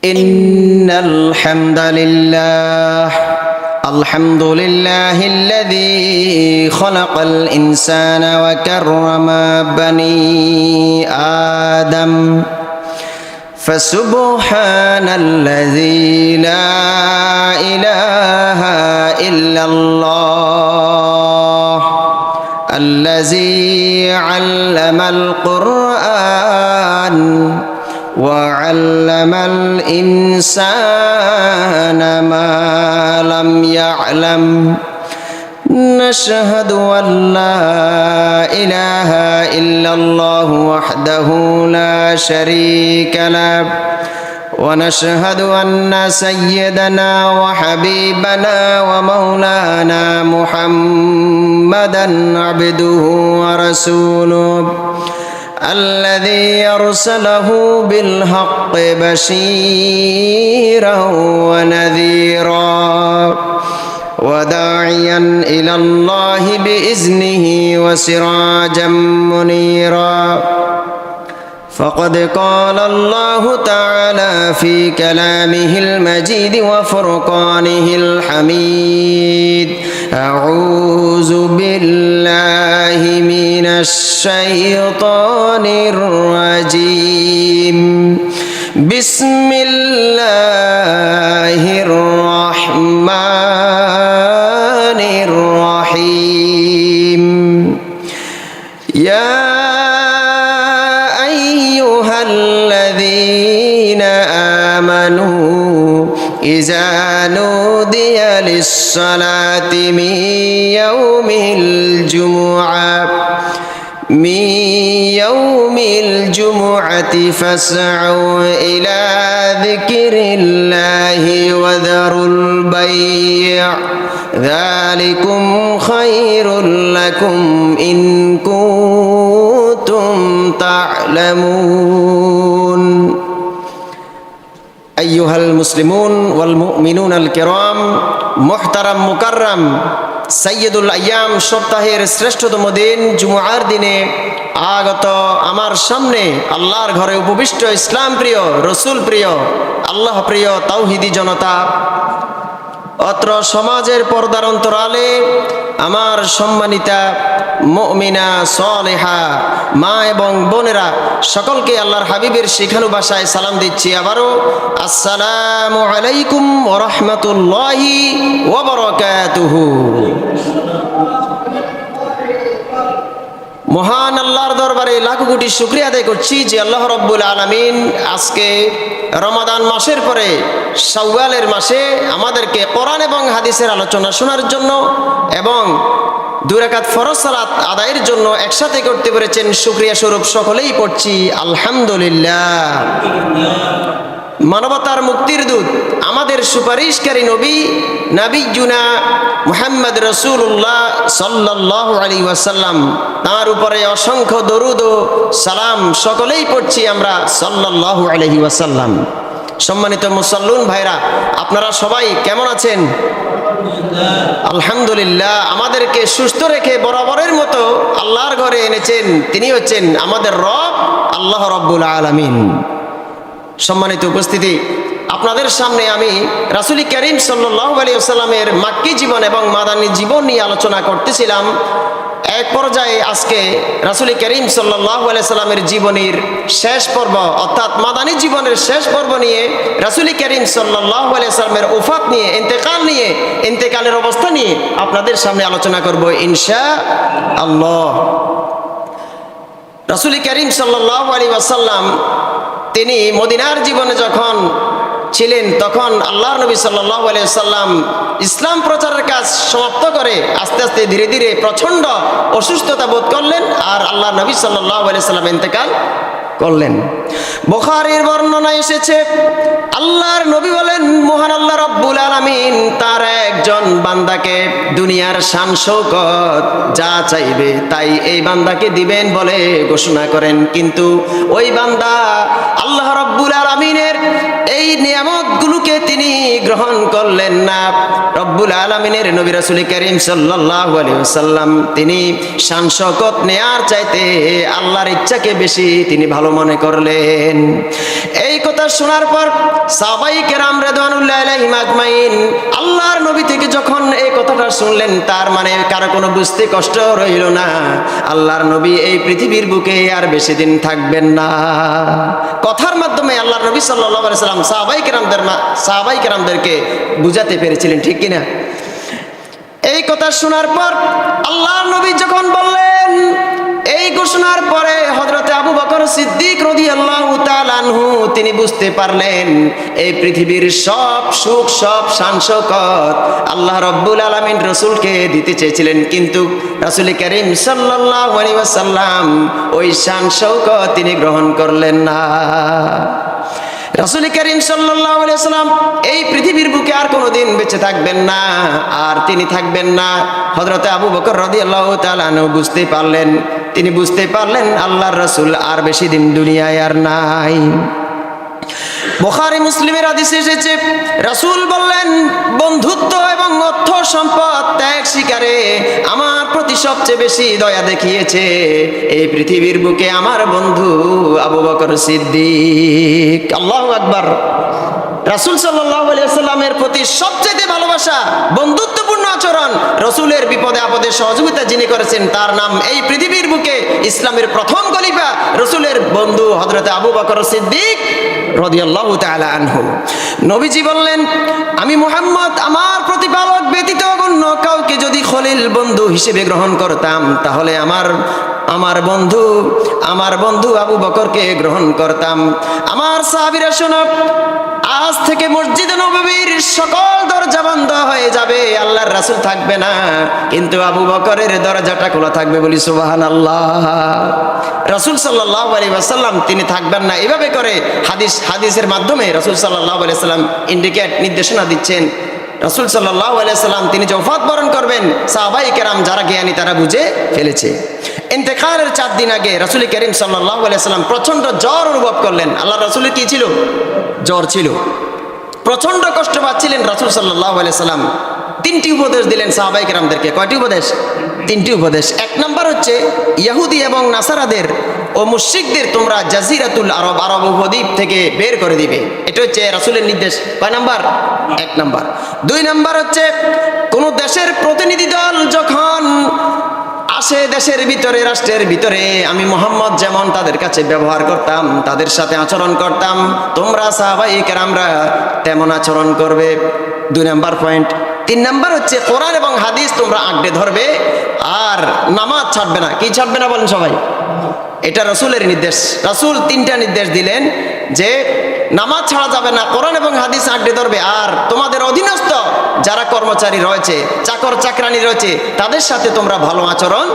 إن الحمد لله الذي خلق الإنسان وكرم بني آدم فسبحان الذي لا إله إلا الله الذي علم القرآن وعلم الإنسان ما لم يعلم نشهد أن لا إله إلا الله وحده لا شريك له ونشهد أن سيدنا وحبيبنا ومولانا محمدا عبده ورسوله الذي أرسله بالحق بشيرا ونذيرا وداعيا إلى الله بإذنه وسراجا منيرا فقد قال الله تعالى في كلامه المجيد وفرقانه الحميد أعوذ بالله من الشيطان الرجيم بسم الله الرحمن الرحيم يا أيها الذين آمنوا إذا نودي للصلاة من يوم الجمعة فاسعوا إلى ذكر الله وذروا البيع ذلكم خير لكم إن كنتم تعلمون أيها المسلمون والمؤمنون الكرام محترم مكرم সাইয়্যিদুল আইয়াম সপ্তাহের শ্রেষ্ঠতম দিন জুমআর দিনে আগত আমার সামনে আল্লাহর ঘরে উপবিষ্ট ইসলাম প্রিয় রসুল প্রিয় আল্লাহ প্রিয় তাওহীদি জনতা অত্র সমাজের পর্দার অন্তরালে আমার সম্মানিতা মুমিনা সালেহা মা এবং বোনেরা সকলকে আল্লাহর হাবিবের শিখানো ভাষায় সালাম দিচ্ছি আবারও আসসালামু আলাইকুম ওয়া রাহমাতুল্লাহি ওয়া বারাকাতুহু। মহান আল্লাহর দরবারে লাখ কোটি শুকরিয়া আদায় করছি যে আল্লাহ রাব্বুল আলামিন আজকে রমাদান মাসের পরে শাওয়ালের মাসে আমাদেরকে কোরআন এবং হাদিসের আলোচনা শোনার জন্য এবং 2 রাকাত ফরজ সালাত আদায়ের জন্য একসাথে করতে পেরেছেন। শুকরিয়া স্বরূপ সকলেই পড়ছি আলহামদুলিল্লাহ। মানবতার মুক্তির দূত আমাদের সুপারিশকারী নবী নাবিয়ুনা মুহাম্মদ রাসূলুল্লাহ সাল্লাল্লাহু আলাইহি ওয়াসাল্লাম তার উপরে অসংখ্য দরুদ ও সালাম সকলেই পড়ছি আমরা সাল্লাল্লাহু আলাইহি ওয়াসাল্লাম। সম্মানিত মুসল্লুন ভাইরা, আপনারা সবাই কেমন আছেন? আলহামদুলিল্লাহ। আমাদেরকে সুস্থ রেখে বরাবরের মতো আল্লাহর ঘরে এনেছেন, তিনি হচ্ছেন আমাদের রব আল্লাহ রাব্বুল আলামিন। সম্মানিত উপস্থিতি, আপনাদের সামনে আমি রাসূল করিম সাল্লাল্লাহু আলাইহি ওয়াসাল্লামের মাক্কি জীবন এবং মাদানী জীবন নিয়ে আলোচনা করতেছিলাম। এক পর্যায়ে আজকে রাসূল করিম সাল্লাল্লাহু আলাইহি ওয়াসাল্লামের জীবনীর শেষ পর্ব অর্থাৎ মাদানী জীবনের শেষ পর্ব নিয়ে রাসূল করিম সাল্লাল্লাহু আলাইহি ওয়াসাল্লামের ওফাত নিয়ে ইন্তেকালের অবস্থা নিয়ে আপনাদের সামনে আলোচনা করব ইনশাআল্লাহ। রাসূল করিম সাল্লাল্লাহু আলাইহি ওয়াসাল্লাম তিনি মদিনার জীবনে যখন ছিলেন তখন আল্লাহর নবী সাল্লাল্লাহু আলাইহি ওয়াসাল্লাম ইসলাম প্রচারের কাজ সমাপ্ত করে আস্তে আস্তে ধীরে ধীরে প্রচণ্ড অসুস্থতা বোধ করলেন আর আল্লাহর নবী সাল্লাল্লাহু আলাইহি ওয়াসাল্লাম ইন্তেকাল করলেন। বুখারীর বর্ণনা এসেছে, আল্লাহর নবী বলেন, মহান আল্লাহ রাব্বুল আলামিন তার একজন বান্দাকে দুনিয়ার শান শৌকত যা চাইবে তাই এই বান্দাকে দিবেন বলে ঘোষণা করেন, কিন্তু ওই বান্দা আল্লাহ রাব্বুল আলামিনের এই নিয়ামতগুলোকে তিনি গ্রহণ করলেন না। রব্বুল আলামিনের নবী রাসূল করিম সাল্লাল্লাহু আলাইহি ওয়াসাল্লাম তিনি শান শওকত নেয়ার চাইতে আল্লাহর ইচ্ছাকে বেশি তিনি ভালো মনে করলেন। এই কথা শোনার পর সাহাবায়ে কেরাম রিদওয়ানুল্লাহি আলাইহিম আজমাইন আল্লাহর নবী থেকে যখন এই কথাটা শুনলেন, তার মানে কারো কোনো বুঝতে কষ্ট রইল না, আল্লাহর নবী এই পৃথিবীর বুকে আর বেশি দিন থাকবেন না। কথার মাধ্যমে আল্লাহর নবী সাল্লাল্লাহু আলাইহি ওয়াসাল্লাম সাহাবায়ে কেরামদেরকে বুঝাতে পেরেছিলেন, ঠিক কিনা? এই কথা শোনার পর আল্লাহর নবী যখন বললেন, এই ঘোষণার পরে হযরতে আবু বকর সিদ্দিক রাদিয়াল্লাহু তাআলা আনহু তিনি বুঝতে পারলেন এই পৃথিবীর সব সুখ সব শান শওকত আল্লাহ রাব্বুল আলামিন রাসূলকে দিতে চেয়েছিলেন, কিন্তু রাসূল করিম সাল্লাল্লাহু আলাইহি ওয়াসাল্লাম ওই শান শওকত তিনি গ্রহণ করলেন না। রাসূল করিম সাল্লাল্লাহু আলাইহি ওয়াসাল্লাম এই পৃথিবীর বুকে আর কোনোদিন বেঁচে থাকবেন না, আর তিনি থাকবেন না। হযরতে আবু বকর রাদিয়াল্লাহু তাআলা আনহু তিনি বুঝতে পারলেন আল্লাহর রাসূল আর বেশি দিন দুনিয়ায় আর নাই। বুখারী মুসলিমের হাদিসে এসেছে, রাসূল বললেন, বন্ধুত্ব এবং অর্থ সম্পদ ত্যাগ স্বীকারে আমার প্রতি সবচেয়ে বেশি দয়া দেখিয়েছে এই পৃথিবীর বুকে আমার বন্ধু আবু বকর সিদ্দিক। আল্লাহু আকবার। রাসূল সাল্লাল্লাহু আলাইহি ওয়াসাল্লামের প্রতি সবচেয়ে ভালোবাসা, বন্ধুত্বপূর্ণ আচরণ, রাসূলের বিপদে আপদে সহযোগিতা যিনি করেছেন তার নাম এই পৃথিবীর বুকে ইসলামের প্রথম খলিফা রাসূলের বন্ধু হযরতে আবু বকর সিদ্দিক রাদিয়াল্লাহু তাআলা আনহু। নবীজি বললেন, আমি মুহাম্মদ আমার প্রতিপালক ব্যতীত অন্য কাউকে যদি খলিল বন্ধু হিসেবে গ্রহণ করতাম তাহলে আমার বন্ধু আবু বকরকে গ্রহণ করতাম। আমার সাহাবীরা শোনো, আজ থেকে মসজিদে নববীর সকল দরজা বন্ধ হয়ে যাবে, আল্লাহর রাসূল থাকবে না, কিন্তু আবু বকরের দরজাটা খোলা থাকবে, বলি সুবহানাল্লাহ। রাসূল সাল্লাল্লাহু আলাইহি ওয়াসাল্লাম তিনি থাকবেন না, এভাবে করে হাদিসের মাধ্যমে রাসূল সাল্লাল্লাহু আলাইহি ওয়াসাল্লাম নির্দেশনা দিচ্ছেন। রাসূল সাল্লাল্লাহু আলাইহি ওয়াসাল্লাম তিনি যে ওফাত বরণ করবেন, সাহাবায়ে কেরাম যারা জ্ঞানী তারা বুঝে ফেলেছে। ইন্তেকালের 4 দিন আগে রাসূল করিম সাল্লাল্লাহু আলাইহি ওয়াসাল্লাম প্রচন্ড জ্বর অনুভব করলেন। আল্লাহ রাসূলের কি ছিল? জ্বর ছিল, প্রচন্ড কষ্ট পাচ্ছিলেন রাসূল সাল্লাল্লাহু আলাইহি ওয়াসাল্লাম। 3টি উপদেশ দিলেন সাহাবায়ে কেরামদেরকে। কয়টি উপদেশ? 3টি উপদেশ। 1 নাম্বার হচ্ছে, ইহুদি এবং নাসারাদের ও মুশরিকদের তোমরা জাজিরাতুল আরব উপদ্বীপ থেকে বের করে দিবে। এটা হচ্ছে রাসূলের নির্দেশ। কয় নাম্বার? 1 নাম্বার। 2 নাম্বার হচ্ছে, কোন দেশের প্রতিনিধি দল যখন আসে দেশের ভিতরে, রাষ্ট্রের ভিতরে, আমি মুহাম্মদ যেমন তাদের কাছে ব্যবহার করতাম, তাদের সাথে আচরণ করতাম, তোমরা সাহাবায়ে কেরামরা তেমন আচরণ করবে। 2 নাম্বার পয়েন্ট। 3 নাম্বার হচ্ছে, কোরআন এবং হাদিস তোমরা আঁকড়ে ধরবে আর নামাজ ছাড়বে না। কি ছাড়বে না বলেন সবাই? এটা রাসূলের নির্দেশ। রাসূল 3টা নির্দেশ দিলেন যে নামাজ ছাড়া যাবে না, কোরআন এবং হাদিস আঁকড়ে ধরবে, আর তোমাদের অধীনস্থ যারা কর্মচারী রয়েছে, চাকর চাকরানি রয়েছে, তাদের সাথে তোমরা ভালো আচরণ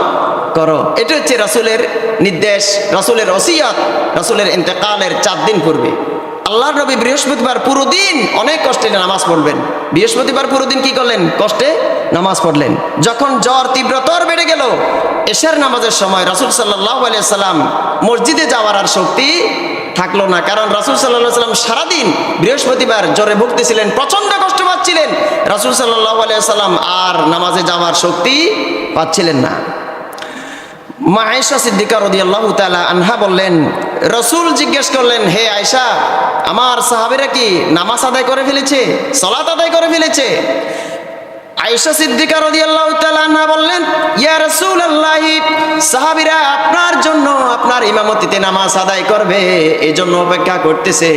করো। এটা হচ্ছে রাসূলের নির্দেশ, রাসূলের ওসিয়ত। রাসূলের ইন্তেকালের 4 দিন পূর্বে আল্লাহর নবী বৃহস্পতিবার পুরো দিন অনেক কষ্টে নামাজ পড়বেন। বৃহস্পতিবার পুরো দিন কি করলেন? কষ্টে নামাজ পড়লেন। যখন জ্বর তীব্রতর বেড়ে গেল, এশার নামাজের সময় রাসূল সাল্লাল্লাহু আলাইহি ওয়াসাল্লাম মসজিদে যাওয়ার আর শক্তি থাকলো না, কারণ রাসূল সাল্লাল্লাহু আলাইহি ওয়াসাল্লাম সারাদিন বৃহস্পতিবার জ্বরে ভুগতেছিলেন, প্রচন্ড কষ্ট পাচ্ছিলেন। রাসূল সাল্লাল্লাহু আলাইহি ওয়াসাল্লাম আর নামাজে যাওয়ার শক্তি পাচ্ছিলেন না। মা আয়েশা সিদ্দিকা রাদিয়াল্লাহু তাআলা আনহা বললেন, রাসূল জিজ্ঞেস করলেন, হে আয়েশা, আমার সাহাবীরা কি নামাজ আদায় করে ফেলেছে, সালাত আদায় করে ফেলেছে? আয়েশা সিদ্দিকা রাদিয়াল্লাহু তাআলা আনহা বললেন, ইয়া রাসূলুল্লাহ, সাহাবীরা আপনার জন্য আপনার ইমামতিতে নামাজ আদায় করবে, এজন্য অপেক্ষা করতেছে।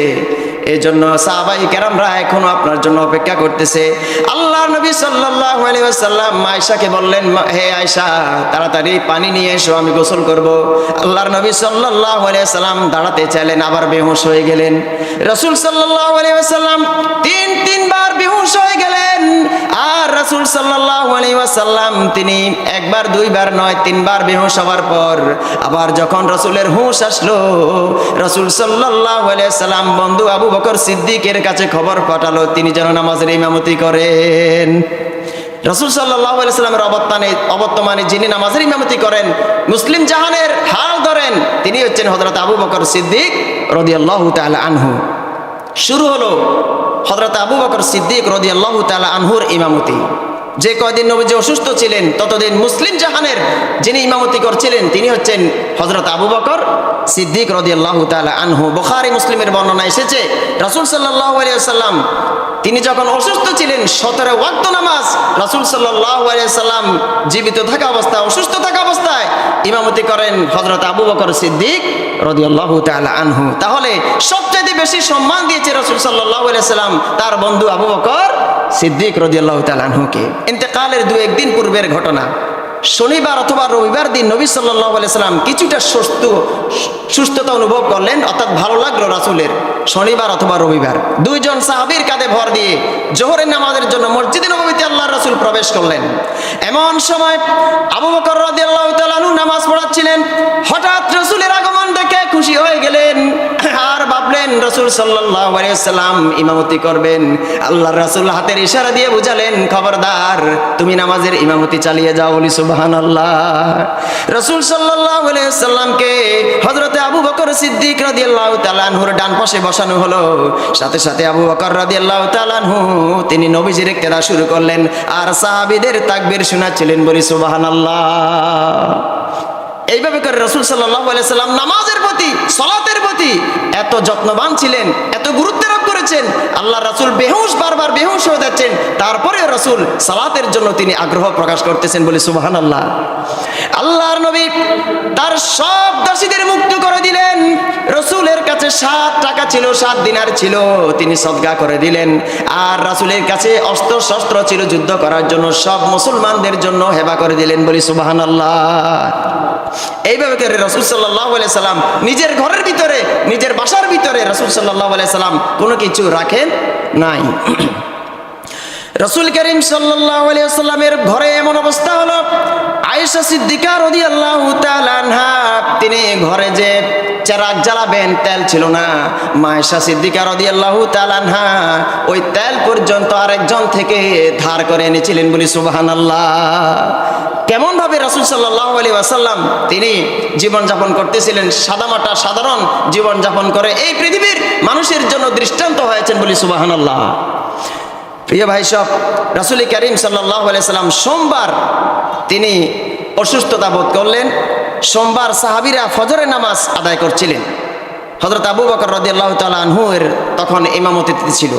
এজন্য সাহাবায়ে কেরামরা এখনো আপনার জন্য অপেক্ষা করতেছে। আল্লাহর নবী সাল্লাল্লাহু আলাইহি ওয়াসাল্লাম আয়েশাকে বললেন, হে আয়েশা, তাড়াতাড়ি পানি নিয়ে এসো, আমি গোসল করব। আল্লাহর নবী সাল্লাল্লাহু আলাইহি ওয়াসাল্লাম দাঁড়াতে চাইলেন, আবার বেহুশ হয়ে গেলেন। রাসূল সাল্লাল্লাহু আলাইহি ওয়াসাল্লাম তিনবার বেহুশ হয়ে গেলেন। আর রাসূল সাল্লাল্লাহু আলাইহি ওয়াসাল্লাম তিনি একবার দুইবার নয় 3বার বেহুশ হওয়ার পর আবার যখন রাসূলের হুঁশ আসলো, রাসূল সাল্লাল্লাহু আলাইহি ওয়াসাল্লাম বন্ধু আবু বকর সিদ্দিকের কাছে খবর পাঠালো তিনি যেন নামাজের ইমামতি করেন। রাসূল সাল্লাল্লাহু আলাইহি ওয়াসাল্লামের অবর্তমানে যিনি নামাজের ইমামতি করেন, মুসলিম জাহানের হাল ধরেন, তিনি হচ্ছেন হযরত আবু বকর সিদ্দিক রাদিয়াল্লাহু তাআলা আনহু। শুরু হলো হযরত আবু বকর সিদ্দিক রাদিয়াল্লাহু তাআলা আনহুর ইমামতি। যে কয়দিন নবীজি অসুস্থ ছিলেন ততদিন মুসলিম জাহানের যিনি ইমামতি করছিলেন তিনি হচ্ছেন হযরত আবু বকর সিদ্দিক রাদিয়াল্লাহু তাআলা আনহু। বুখারী মুসলিমের বর্ণনা এসেছে রাসূল সাল্লাল্লাহু আলাইহি ওয়াসাল্লাম তিনি যখন অসুস্থ ছিলেন 17 ওয়াক্ত নামাজ রাসূল সাল্লাল্লাহু আলাইহি ওয়াসাল্লাম জীবিত থাকা অবস্থায় অসুস্থ থাকা অবস্থায় ইমামতি করেন হযরত আবু বকর সিদ্দিক রাদিয়াল্লাহু তাআলা আনহু। তাহলে সবচেয়ে বেশি সম্মান দিয়েছে রাসূল সাল্লাল্লাহু আলাইহি ওয়াসাল্লাম তার বন্ধু আবু বকর সিদ্দিক রাদিয়াল্লাহু তাআলা আনহুকে। ইন্তেকালের 2-1 দিন পূর্বের ঘটনা, শনিবার অথবা রবিবার দিন নবী সাল্লাল্লাহু আলাইহি সাল্লাম কিছুটা সুস্থতা অনুভব করলেন, অর্থাৎ ভালো লাগলো রাসূলের। শনিবার অথবা রবিবার দুইজন সাহাবীর কাঁধে ভর দিয়ে জোহরের নামাজের জন্য মসজিদে নববীতে আল্লাহর রাসূল প্রবেশ করলেন। এমন সময় আবু বকর রাদিয়াল্লাহু তাআলা আনহু নামাজ পড়াচ্ছিলেন। হঠাৎ রাসূলের আগমন দেখে খুশি হয়ে গেলেন আর ভাবলেন রাসূল সাল্লাল্লাহু আলাইহি ওয়াসাল্লাম ইমামতি করবেন। আল্লাহর রাসূল হাতের ইশারা দিয়ে বুঝালেন, খবরদার তুমি নামাজের ইমামতি চালিয়ে যাও, বলি সুবহানাল্লাহ। রাসূল সাল্লাল্লাহু আলাইহি ওয়াসাল্লামকে হযরতে আবু বকর সিদ্দিক রাদিয়াল্লাহু তাআলা আনহুর ডান পাশে বসানো হলো। সাথে সাথে আবু বকর রাদিয়াল্লাহু তাআলা আনহু তিনি নবীজির ইক্তেদা শুরু করলেন আর সাহাবীদের তাকবীর শোনাচ্ছিলেন, বলি সুবহানাল্লাহ। এইভাবে করে রাসূল সাল্লাল্লাহু আলাইহি ওয়াসাল্লাম নামাজের প্রতি সালাতের প্রতি এত যত্নবান ছিলেন, এত গুরুত্ব আরোপ করেছেন। আল্লাহর রাসূল বেহুশ, বারবার বেহুশ হয়ে যাচ্ছেন, তারপরেও রাসূল সালাতের জন্য তিনি আগ্রহ প্রকাশ করতেছেন, বলি সুবহানাল্লাহ। আল্লাহর নবী তার সব দাসীদের মুক্ত করে দিলেন। রাসূলের কাছে 7 টাকা ছিল, 7 দিনার ছিল, তিনি সদকা করে দিলেন। আর রাসূলের কাছে অস্ত্র শস্ত্র ছিল যুদ্ধ করার জন্য, সব মুসলমানদের জন্য হেবা করে দিলেন, বলি সুবহানাল্লাহ। এইভাবে করে রাসূল সাল্লাল্লাহু আলাইহি সাল্লাম নিজের ঘরের ভিতরে, নিজের বাসার ভিতরে রাসূল সাল্লাল্লাহু আলাইহি সাল্লাম কোনো কিছু রাখেন নাই। রাসূল করিম সাল্লাল্লাহু আলাইহি ওয়াসাল্লামের ঘরে এমন অবস্থা হলো, আয়েশা সিদ্দিকা রাদিয়াল্লাহু তাআলা আনহা তিনি ঘরে যে চেরাগ জ্বালাবেন তেল ছিল না। মা আয়েশা সিদ্দিকা রাদিয়াল্লাহু তাআলা আনহা ওই তেল পর্যন্ত আরেকজন থেকে ধার করে এনেছিলেন, বলি সুবহানাল্লাহ। কেমন ভাবে রাসূল সাল্লাল্লাহু আলাইহি ওয়াসাল্লাম তিনি জীবনযাপন করতেছিলেন, সাদামাটা সাধারণ জীবনযাপন করে এই পৃথিবীর মানুষের জন্য দৃষ্টান্ত হয়েছেন, বলি সুবহানাল্লাহ। প্রিয় ভাই সব, রাসূল করিম সাল্লাল্লাহু আলাইহি সাল্লাম সোমবার তিনি অসুস্থতা বোধ করলেন। সোমবার সাহাবীরা ফজরের নামাজ আদায় করছিলেন। হযরত আবু বকর রাদিয়াল্লাহু তাআলা আনহুর তখন ইমামতিতে ছিল,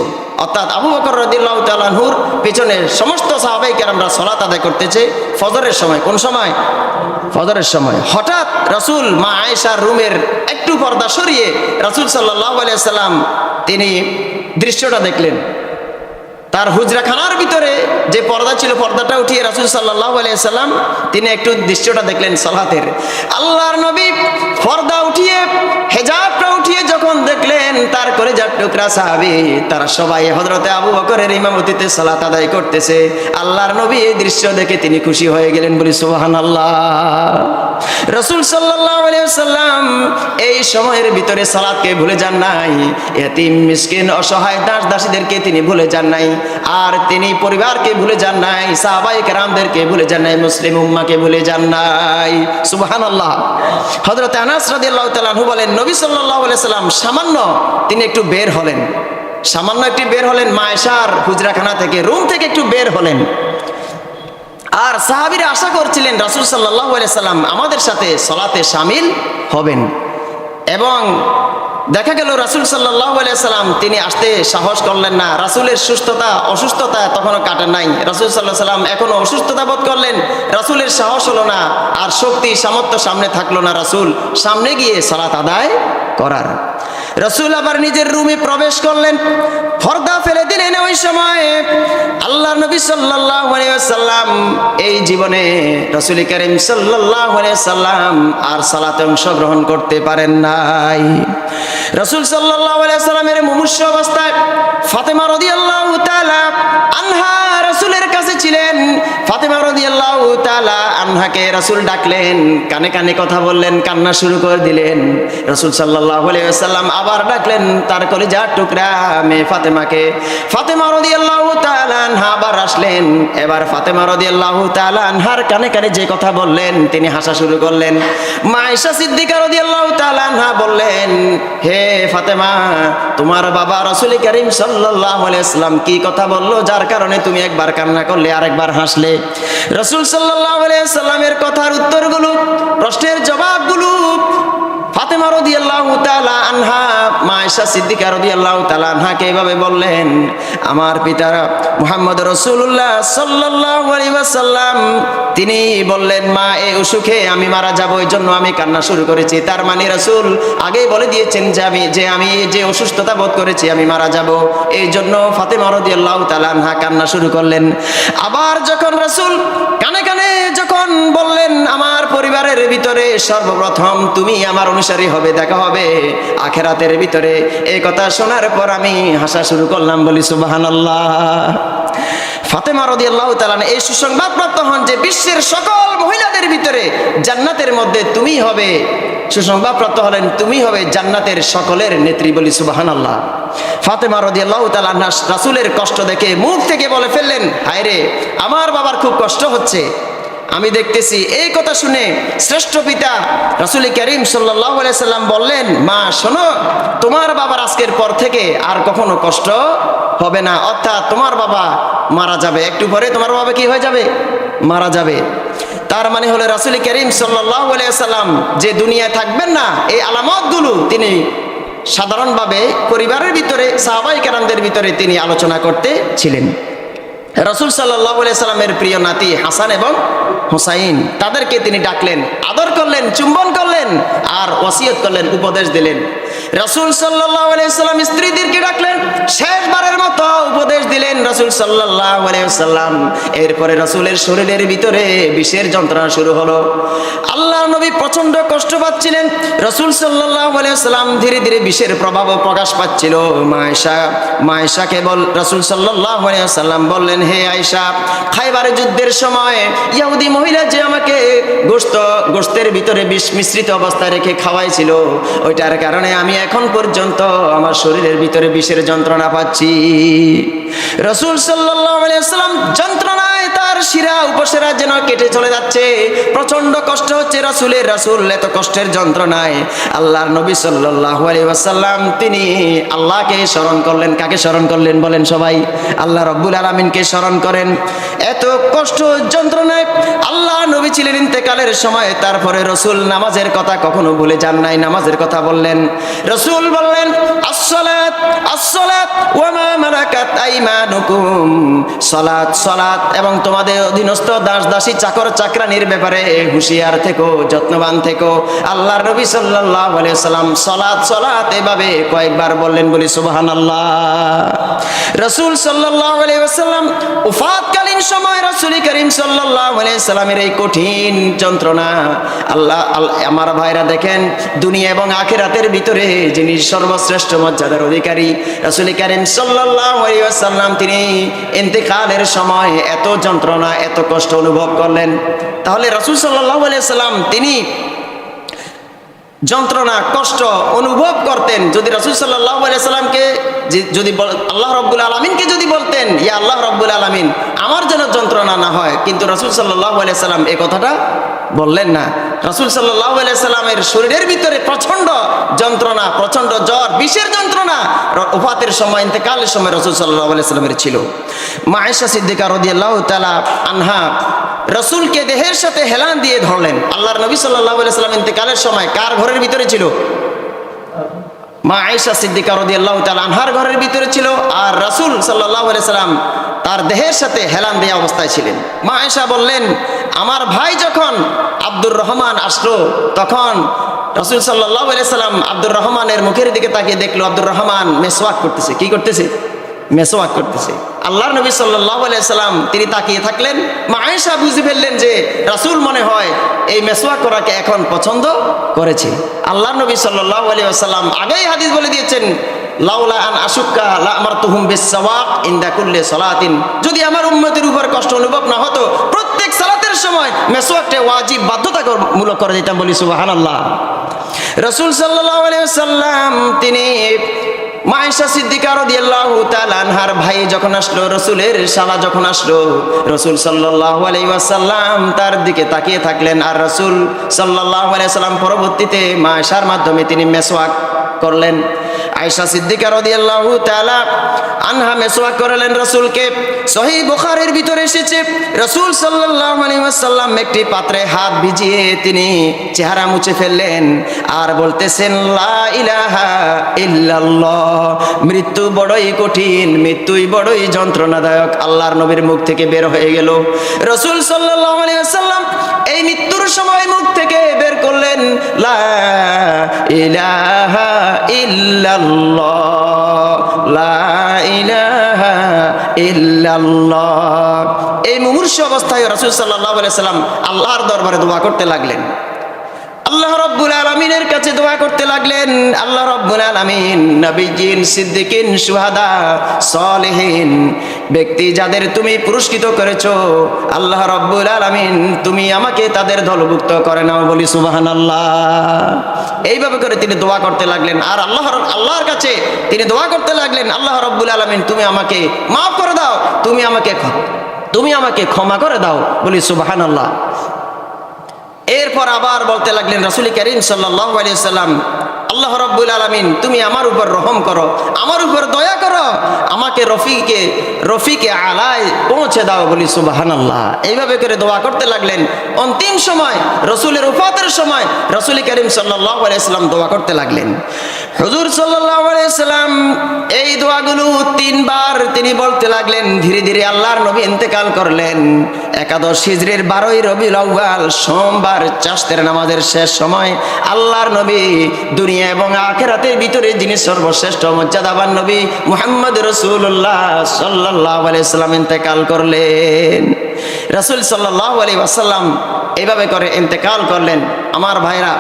অর্থাৎ আবু বকর রাদিয়াল্লাহু তাআলা আনহুর পিছনে সমস্ত সাহাবায়ে কেরামরা সালাত আদায় করতেছে ফজরের সময়। কোন সময়? ফজরের সময়। হঠাৎ রাসূল মা আয়েশার রুমের একটু পর্দা সরিয়ে রাসূল সাল্লাল্লাহু আলাইহি সাল্লাম তিনি দৃশ্যটা দেখলেন। তার হুজরাখানার ভিতরে যে পর্দা ছিল পর্দাটা উঠিয়ে রাসূল সাল্লাল্লাহু আলাইহি সাল্লাম তিনি একটু দৃশ্যটা দেখলেন সালাতের। আল্লাহর নবী পর্দা উঠিয়ে, হিজাবটা উঠিয়ে যখন দেখলেন তার কলিজার টুকরা সাহাবী তারা সবাই হযরতে আবু বকরের ইমামতিতে সালাত আদায় করতেছে, আল্লাহর নবী এই দৃশ্য দেখে তিনি খুশি হয়ে গেলেন, বলি সুবহানাল্লাহ। রাসূল সাল্লাল্লাহু আলাইহি ওয়াসাল্লাম এই সময়ের ভিতরে সালাতকে ভুলে যান নাই, এতিম মিসকিন অসহায় দাস দাসীদেরকে তিনি ভুলে যান নাই, আর তিনি পরিবারকে ভুলে যান নাই, সাহাবায়ে কেরামদেরকে ভুলে যান নাই, মুসলিম উম্মাহকে ভুলে যান নাই, সুবহানাল্লাহ। হযরত আনাস রাদিয়াল্লাহু তাআলা আনহু বলেন, নবী সাল্লাল্লাহু আলাইহি সাল্লাম সামান্য তিনি একটু বের হলেন, সামান্য একটু বের হলেন মা আয়েশার হুজরাখানা থেকে, রুম থেকে একটু বের হলেন। আর সাহাবীরা আশা করছিলেন রাসূল সাল্লাল্লাহু আলাইহি সাল্লাম আমাদের সাথে সালাতে শামিল হবেন। এবং দেখা গেল রাসূল সাল্লাল্লাহু আলাইহি সাল্লাম তিনি আসতে সাহস করলেন না। রাসূলের অসুস্থতা তখনও কাটে নাই। রাসূল সাল্লাল্লাহু আলাইহি সাল্লাম এখনো অসুস্থতা বোধ করলেন, রাসূলের সাহস হলো না, আর শক্তি সামর্থ্য সামনে থাকলো না রাসূল সামনে গিয়ে সালাত আদায় করার। রাসূল আবার নিজের রুমে প্রবেশ করলেন, পর্দা ফেলে দিলেন। ওই সময় আল্লাহর নবী সাল্লাল্লাহু আলাইহি ওয়াসাল্লাম এই জীবনে রাসূল করিম সাল্লাল্লাহু আলাইহি ওয়াসাল্লাম আর সালাতে অংশগ্রহণ করতে পারেন নাই। রাসূল সাল্লাল্লাহু আলাইহি ওয়াসাল্লামের মুমূর্ষ অবস্থায় ফাতেমা রাদিয়াল্লাহু তাআলা আনহা রাসূলের কাছে ছিলেন। ফাতেমা রাদিয়াল্লাহু তাআলা আনহাকে রাসূল ডাকলেন, কানে কানে কথা বললেন, কান্না শুরু করে দিলেন। রাসূল সাল্লাল্লাহু আলাইহি ওয়াসাল্লাম আবার ডাকলেন তার কলিজার টুকরা মেয়ে ফাতেমাকে। ফাতেমা রাদিয়াল্লাহু তাআলা আনহা আবার আসলেন। এবার ফাতেমা রাদিয়াল্লাহু তাআলা আনহার কানে কানে যে কথা বললেন তিনি হাসা শুরু করলেন। মা আয়েশা সিদ্দিকা রাদিয়াল্লাহু তাআলা আনহা বললেন, হে ফাতেমা, তোমার বাবা রাসূল করিম সাল্লাল্লাহু আলাইহি ওয়াসাল্লাম কি কথা বললো যার কারণে তুমি একবার কান্না করলে আর একবার হাসলে? রাসূল সাল্লাল্লাহু আলাইহি ওয়াসাল্লামের কথার উত্তরগুলো, প্রশ্নের জবাবগুলো ফাতেমা রাদিয়াল্লাহু তাআলা আনহা মা আয়েশা সিদ্দিকা রাদিয়াল্লাহু তাআলা আনহাকে এভাবে বললেন, আমার পিতা মুহাম্মদ রাসূলুল্লাহ সাল্লাল্লাহু আলাইহি ওয়াসাল্লাম তিনি বললেন, মা এই অসুখে আমি মারা যাব, এই জন্য আমি কান্না শুরু করেছি। তার মানে রাসূল আগেই বলে দিয়েছেন যে আমি যে অসুস্থতা বোধ করেছি আমি মারা যাব, এই জন্য ফাতেমা রাদিয়াল্লাহু তাআলা আনহা কান্না শুরু করলেন। আবার যখন রাসূল কানে কানে যখন বললেন, আমার পরিবারের ভিতরে সর্বপ্রথম তুমি আমার অনুসারী হবে, দেখা হবে আখিরাতের ভিতরে, এই কথা শোনার পর আমি হাসা শুরু করলাম, বলি সুবহানাল্লাহ। ফাতেমা রাদিয়াল্লাহু তাআলা এই সুসংবাদ প্রাপ্ত হন যে বিশ্বের সকল মহিলাদের ভিতরে জান্নাতের মধ্যে তুমি হবে, সুসংবাদ প্রাপ্ত হলেন তুমি হবে জান্নাতের সকলের নেত্রী, বলি সুবহানাল্লাহ। ফাতেমা রাদিয়াল্লাহু তাআলা রাসূলের কষ্ট দেখে মুখ থেকে বলে ফেললেন, হায় রে, আমার বাবার খুব কষ্ট হচ্ছে আমি দেখতেছি। এই কথা শুনে শ্রেষ্ঠ পিতা রাসূল করিম সাল্লাল্লাহু আলাইহি সাল্লাম বললেন, মা শোনো, তোমার বাবার আজকের পর থেকে আর কখনো কষ্ট হবে না, অর্থাৎ তোমার বাবা মারা যাবে, একটু পরে তোমার বাবা কি হয়ে যাবে? মারা যাবে। তার মানে হলো রাসূল করিম সাল্লাল্লাহু আলাইহি সাল্লাম যে দুনিয়ায় থাকবেন না, এই আলামতগুলো তিনি সাধারণভাবে পরিবারের ভিতরে সাহাবায়ে কেরামদের ভিতরে তিনি আলোচনা করতেছিলেন। রাসূল সাল্লাল্লাহু আলাইহি সাল্লামের প্রিয় নাতি হাসান এবং হুসাইন, তাদেরকে তিনি ডাকলেন, আদর করলেন, চুম্বন করলেন আর ওসিয়ত করলেন, উপদেশ দিলেন। রাসূল সাল্লাল্লাহু আলাইহি সাল্লাম স্ত্রীদেরকে ডাকলেন, শেষবারের মতো উপদেশ দিলেন রাসূল সাল্লাল্লাহু আলাইহি সাল্লাম। এরপরে রাসূলের শরীরের ভিতরে বিষের যন্ত্রণা শুরু হলো। আল্লাহর নবী প্রচন্ড কষ্ট পাচ্ছিলেন। রাসূল সাল্লাল্লাহু আলাইহি সাল্লাম ধীরে ধীরে বিষের প্রভাব প্রকাশ পাচ্ছিল। মা আয়েশাকে রাসূল সাল্লাল্লাহু আলাইহি সাল্লাম বললেন, হে আয়েশা, খায়বারের যুদ্ধের সময় ইহুদি মহিলা যে আমাকে গোশতের ভিতরে বিষ মিশ্রিত অবস্থায় রেখে খাওয়াইছিল, ওইটার কারণে আমি এখন পর্যন্ত আমার শরীরের ভিতরে বিষের যন্ত্রণা পাচ্ছি। রাসূল সাল্লাল্লাহু আলাইহি ওয়াসাল্লাম যন্ত্রণায় তার শিরা উপশিরা যেন কেটে চলে যাচ্ছে, প্রচন্ড কষ্ট হচ্ছে রাসূলের। রাসূল এত কষ্টের যন্ত্রণায় আল্লাহর নবী সাল্লাল্লাহু আলাইহি ওয়াসাল্লাম তিনি আল্লাহকে স্মরণ করলেন। কাকে স্মরণ করলেন বলেন সবাই? আল্লাহ রাব্বুল আলামিনকে স্মরণ করেন। এত কষ্ট যন্ত্রণায় আল্লাহ নবী ছিলেন ইন্তেকালের সময়, তারপরে রাসূল নামাজের কথা কখনো ভুলে যান নাই, নামাজের কথা বললেন। রাসূল বললেন, আসসালাত আসসালাত ওয়া মা মালাকাত আইমানুকুম, সালাত সালাত, এবং তোমাদের অধীনস্থ দাস দাসী চাকর চাকরানির ব্যাপারে হুঁশিয়ার থেকো, যত্নবান থেকো। আল্লাহর নবী সাল্লাল্লাহু আলাইহি ওয়াসাল্লাম সালাত সালাত এভাবে কয়েকবার বললেন, বলি সুবহানাল্লাহ। রাসূল সাল্লাল্লাহু আলাইহি ওয়াসাল্লাম ওফাতকালীন সময় রাসূল করিম সাল্লাল্লাহু আলাইহি ওয়াসাল্লামের এই কঠিন যন্ত্রণা, আমার ভাইরা দেখেন, দুনিয়া এবং আখিরাতের ভিতরে যিনি সর্বশ্রেষ্ঠ মর্যাদার অধিকারী রাসূল করিম সাল্লাল্লাহু আলাইহি ওয়াসাল্লাম তিনি ইন্তেকালের সময় এত যন্ত্রণা এত কষ্ট অনুভব করলেন। তাহলে রাসূল সাল্লাল্লাহু আলাইহি ওয়াসাল্লাম তিনি যন্ত্রণা কষ্ট অনুভব করতেন। যদি রাসূল সাল্লাল্লাহু আলাইহি ওয়াসাল্লামকে যদি আল্লাহ রাব্বুল আলামিনকে যদি বলতেন, ইয়া আল্লাহ রাব্বুল আলামিন আমার যেন যন্ত্রণা না হয়, কিন্তু রাসূল সাল্লাল্লাহু আলাইহি ওয়াসাল্লাম এই কথাটা বললেন না। রাসূল সাল্লাল্লাহু আলাইহি ওয়াসাল্লামের শরীরের ভিতরে প্রচন্ড যন্ত্রণা, প্রচন্ড জ্বর, বিষের যন্ত্রণা ওফাতের সময়, ইন্তেকালের সময় রাসূল সাল্লাল্লাহু আলাইহি ওয়াসাল্লামের ছিল। মা আয়েশা সিদ্দিকা রাদিয়াল্লাহু তাআলা আনহা রাসূলকে দেহের সাথে হেলান দিয়ে ধরলেন। আল্লাহর নবী সাল্লাল্লাহু আলাইহি ওয়াসাল্লাম ইন্তেকালের সময় কার ঘরের ভিতরে ছিল? মা আয়েশা সিদ্দিকা রাদিয়াল্লাহু তাআলা আনহার ঘরের ভিতরে ছিল, আর রাসূল সাল্লাল্লাহু আলাইহি ওয়াসাল্লাম তার দেহের সাথে হেলান দেওয়া অবস্থায় ছিলেন। মা আয়েশা বললেন, আমার ভাই যখন আব্দুর রহমান আসলো, তখন রাসূল সাল্লাল্লাহু আলাইহি ওয়াসাল্লাম আব্দুর রহমানের মুখের দিকে তাকিয়ে দেখলো আব্দুর রহমান মেসওয়াক করতেছে। কি করতেছে? মেসওয়াক করতেছে। আল্লাহর নবী সাল্লাল্লাহু আলাইহি ওয়াসাল্লাম তিনি তাকিয়ে থাকলেন। মা আয়েশা বুঝে ফেললেন যে রাসূল মনে হয় এই মেসওয়াক করাকে এখন পছন্দ করেছে। আল্লাহর নবী সাল্লাল্লাহু আলাইহি ওয়াসাল্লাম আগেই হাদিস বলে দিয়েছেন, লাউলা আন আশুক্কা লা আমারতুহুম বিসওয়াক ইনদা কুল্লি সালাতিন, যদি আমার উম্মতের উপর কষ্ট অনুভব না হতো প্রত্যেক সালাতের নামাজের সময় মেসওয়াকটা ওয়াজিব বাধ্যতামূলক করে দিতাম, বলি সুবহানাল্লাহ। রাসূল সাল্লাল্লাহু আলাইহি ওয়াসাল্লাম তিনি মা আয়েশা সিদ্দিকা রাদিয়াল্লাহু তাআলা আনহার ভাই যখন আসলো, রাসূলের শালা যখন আসলো, রাসূল সাল্লাল্লাহু আলাইহি ওয়াসাল্লাম তার দিকে তাকিয়ে থাকলেন। আর রাসূল সাল্লাল্লাহু আলাইহি ওয়াসাল্লাম পরবর্তীতে মা আয়েশার মাধ্যমে তিনি মেসওয়াক করলেন। আয়েশা সিদ্দিকা রাদিয়াল্লাহু তাআলা আনহা মেসওয়াক করলেন রাসূলকে। সহিহ বুখারীর ভিতরে এসেছে রাসূল সাল্লাল্লাহু আলাইহি ওয়াসাল্লাম একটি পাত্রে হাত ভিজিয়ে তিনি চেহারা মুছে ফেললেন আর বলতেছেন, লা ইলাহা ইল্লাল্লাহ। মৃত্যু বড়ই কঠিন, মৃত্যুই বড়ই যন্ত্রণাদায়ক আল্লাহর নবীর মুখ থেকে বের হয়ে গেল। রাসূল সাল্লাল্লাহু আলাইহি ওয়াসাল্লাম এই মৃত্যুর সময় মুখ থেকে বের করলেন, লা ইলাহা ইল্লাল্লাহ, লা ইলাহা ইল্লাল্লাহ। এই মুমূর্ষ অবস্থায় রাসূল সাল্লাল্লাহু আলাইহি ওয়াসাল্লাম আল্লাহর দরবারে দোয়া করতে লাগলেন, আল্লাহ রাব্বুল আলামিনের কাছে দোয়া করতে লাগলেন। আল্লাহ রাব্বুল আলামিন নবীজিন, সিদ্দিকিন, শুহাদা, সালেহিন ব্যক্তি যাদের তুমি পুরস্কৃত করেছো, আল্লাহ রাব্বুল আলামিন তুমি আমাকে তাদের দলভুক্ত করে নাও, বলি সুবহানাল্লাহ। এইভাবে করে তিনি দোয়া করতে লাগলেন আর আল্লাহর কাছে তিনি দোয়া করতে লাগলেন, আল্লাহ রাব্বুল আলামিন তুমি আমাকে মাফ করে দাও, তুমি আমাকে ক্ষমা করে দাও, বলি সুবহানাল্লাহ। এরপর আবার বলতে লাগলেন রাসূল করিম সাল্লাল্লাহু আলাইহি ওয়াসাল্লাম, আল্লাহ রাব্বুল আলামিন তুমি আমার উপর রহম করো, আমার উপর দয়া করো, আমাকে রফিকে আলায় পৌঁছে দাও, বলি সুবহানাল্লাহ। এইভাবে করে দোয়া করতে লাগলেন। অন্তিম সময় রাসূলের ওফাতের সময় রাসূল করিম সাল্লাল্লাহু আলাইহি ওয়াসাল্লাম দোয়া করতে লাগলেন। হুজুর সাল্লাল্লাহু আলাইহি ওয়াসাল্লাম এই দোয়াগুলো 3 বার তিনি বলতে লাগলেন। ধীরে ধীরে আল্লাহর নবী ইন্তেকাল করলেন। একাদশ হিজরির 12ই রবিউল আউয়াল সোমবার চাশতের নামাজের শেষ সময় আল্লাহর নবী দুনিয়া এবং আখিরাতের ভিতরে যিনি সর্বশ্রেষ্ঠ মর্যাদাবান নবী মুহাম্মদ রাসূলুল্লাহ সাল্লাল্লাহু আলাইহি ওয়াসাল্লাম ইন্তেকাল করলেন। রাসূল সাল্লাল্লাহু আলাইহি ওয়াসাল্লাম এইভাবে করে ইন্তেকাল করলেন। আমার ভাইরা,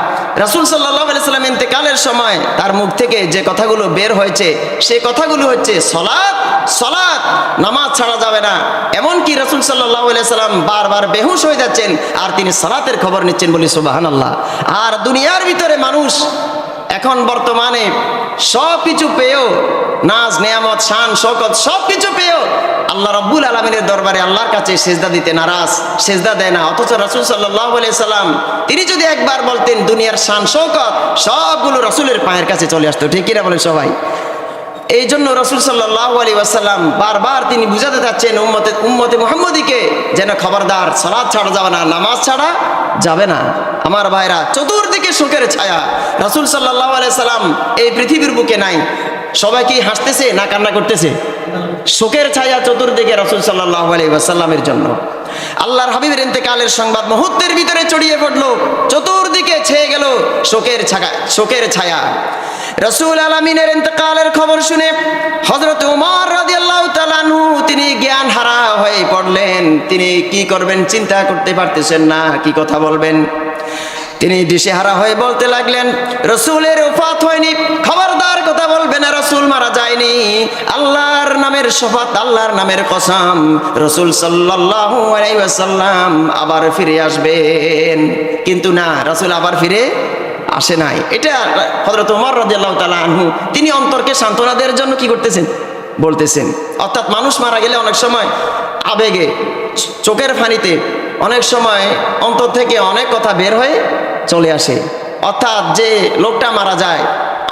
রাসূল সাল্লাল্লাহু আলাইহি ওয়াসাল্লাম ইন্তেকালের সময় তার মুখ থেকে যে কথাগুলো বের হয়েছে সেই কথাগুলো হচ্ছে সালাত, সালাত, নামাজ ছাড়া যাবে না। এমনকি রাসূল সাল্লাল্লাহু আলাইহি ওয়াসাল্লাম বারবার বেহুশ হয়ে যাচ্ছেন আর তিনি সালাতের খবর নিচ্ছেন, বলি সুবহানাল্লাহ। আর দুনিয়ার ভিতরে মানুষ এখন বর্তমানে সব কিছু পেয়েও, নাজ নেয়ামত শান শওকত সব কিছু পেয়েও আল্লাহ রাব্বুল আলামিনের দরবারে আল্লাহর কাছে সেজদা দিতে নারাজ, সেজদা দেয় না। অথচ রাসূল সাল্লাল্লাহু আলাইহি সাল্লাম তিনি যদি একবার বলতেন দুনিয়ার শান শওকত সবগুলো রাসূলের পায়ের কাছে চলে আসতো, ঠিক কিনা বলেন সবাই? এই জন্য রাসূল সাল্লাল্লাহু আলাইহি ওয়াসাল্লাম বারবার তিনি বুঝাতে যাচ্ছেন উম্মতে মুহাম্মদীকে যেন খবরদার, সালাত ছাড়া যাবে না, নামাজ ছাড়া যাবে না। আমার ভাইরা, চতুর্দিকে শোকের ছায়া। রাসূল সাল্লাল্লাহু আলাইহি সাল্লাম এই পৃথিবীর বুকে নাই। সবাই কি হাসতেছে না কান্না করতেছে? শোকের ছায়া চতুর্দিকে রাসূল সাল্লাল্লাহু আলাইহি ওয়াসাল্লামের জন্য। আল্লাহর হাবিবের ইন্তেকালের সংবাদ মুহূর্তের ভিতরে ছড়িয়ে পড়লো, চতুর্দিকে ছেয়ে গেল শোকের ছায়া। রাসূল আলামিনের ইন্তেকালের খবর শুনে হযরত ওমর রাদিয়াল্লাহু তাআলা আনহু তিনি জ্ঞান হারা হয়ে পড়লেন। তিনি কি করবেন চিন্তা করতে পারতেছেন না, কি কথা বলবেন। তিনি দিশেহারা হয়ে বলতে লাগলেন, রাসূলের ওফাত হয়নি, খবরদার কথা বলবে না, রাসূল মারা যায়নি। আল্লাহর নামের শপথ, আল্লাহর নামের কসম, রাসূল সাল্লাল্লাহু আলাইহি ওয়াসাল্লাম আবার ফিরে আসবেন। কিন্তু না, রাসূল আবার ফিরে আসে নাই। এটা হযরত ওমর রাদিয়াল্লাহু তাআলা আনহু তিনি অন্তরকে সান্ত্বনা দেওয়ার জন্য কি করতেছেন, বলতেছেন। অর্থাৎ মানুষ মারা গেলে অনেক সময় আবেগে, চোখের পানিতে অনেক সময় অন্তর থেকে অনেক কথা বের হয়ে চলে আসে। অর্থাৎ যে লোকটা মারা যায়